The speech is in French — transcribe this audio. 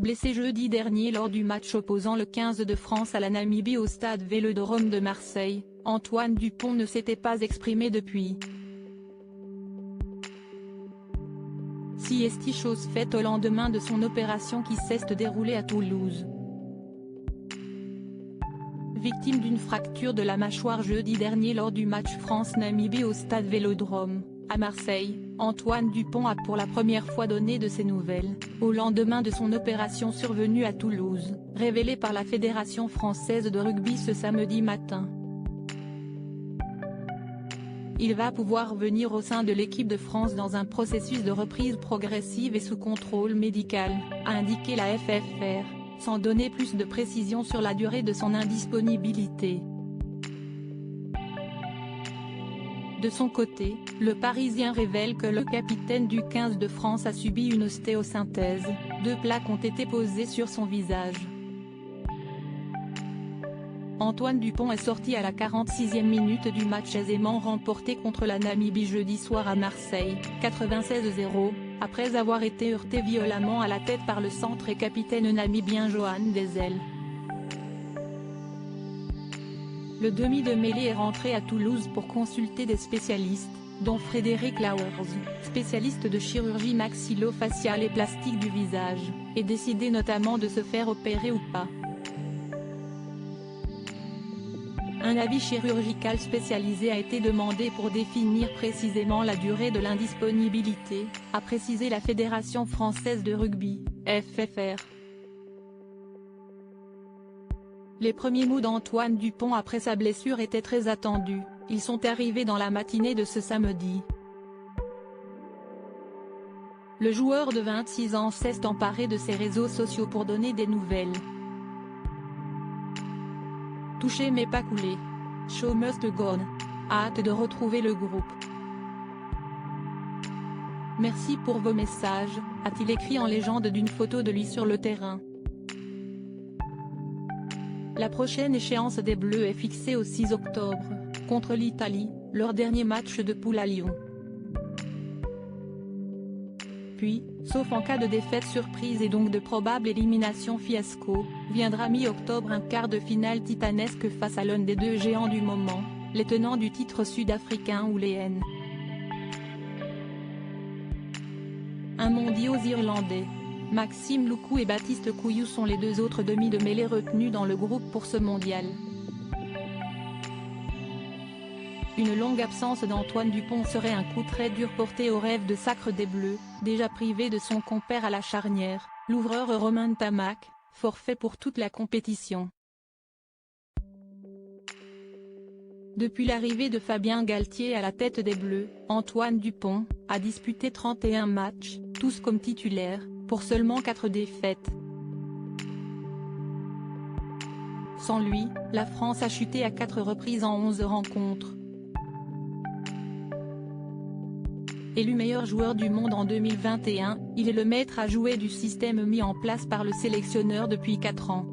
Blessé jeudi dernier lors du match opposant le 15 de France à la Namibie au stade Vélodrome de Marseille, Antoine Dupont ne s'était pas exprimé depuis. Si est chose faite au lendemain de son opération qui s'est déroulée à Toulouse. Victime d'une fracture de la mâchoire jeudi dernier lors du match France-Namibie au stade Vélodrome, à Marseille, Antoine Dupont a pour la première fois donné de ses nouvelles, au lendemain de son opération survenue à Toulouse, révélée par la Fédération française de rugby ce samedi matin. Il va pouvoir venir au sein de l'équipe de France dans un processus de reprise progressive et sous contrôle médical, a indiqué la FFR, sans donner plus de précisions sur la durée de son indisponibilité. De son côté, le Parisien révèle que le capitaine du 15 de France a subi une ostéosynthèse, 2 plaques ont été posées sur son visage. Antoine Dupont est sorti à la 46e minute du match aisément remporté contre la Namibie jeudi soir à Marseille, 96-0, après avoir été heurté violemment à la tête par le centre et capitaine namibien Johan Dezel. Le demi de mêlée est rentré à Toulouse pour consulter des spécialistes, dont Frédéric Lauwers, spécialiste de chirurgie maxillo-faciale et plastique du visage, et décider notamment de se faire opérer ou pas. Un avis chirurgical spécialisé a été demandé pour définir précisément la durée de l'indisponibilité, a précisé la Fédération française de rugby, FFR. Les premiers mots d'Antoine Dupont après sa blessure étaient très attendus, ils sont arrivés dans la matinée de ce samedi. Le joueur de 26 ans s'est emparé de ses réseaux sociaux pour donner des nouvelles. Touché mais pas coulé. Show must go on. Hâte de retrouver le groupe. Merci pour vos messages, a-t-il écrit en légende d'une photo de lui sur le terrain. La prochaine échéance des Bleus est fixée au 6 octobre, contre l'Italie, leur dernier match de poule à Lyon. Puis, sauf en cas de défaite surprise et donc de probable élimination fiasco, viendra mi-octobre un quart de finale titanesque face à l'un des 2 géants du moment, les tenants du titre sud-africain ou les N. Un mondiaux irlandais. Maxime Loukou et Baptiste Couillou sont les 2 autres demi de mêlée retenus dans le groupe pour ce mondial. Une longue absence d'Antoine Dupont serait un coup très dur porté au rêve de sacre des Bleus, déjà privé de son compère à la charnière, l'ouvreur Romain Ntamack, forfait pour toute la compétition. Depuis l'arrivée de Fabien Galtier à la tête des Bleus, Antoine Dupont a disputé 31 matchs, tous comme titulaire, pour seulement 4 défaites. Sans lui, la France a chuté à 4 reprises en 11 rencontres. Élu meilleur joueur du monde en 2021, il est le maître à jouer du système mis en place par le sélectionneur depuis 4 ans.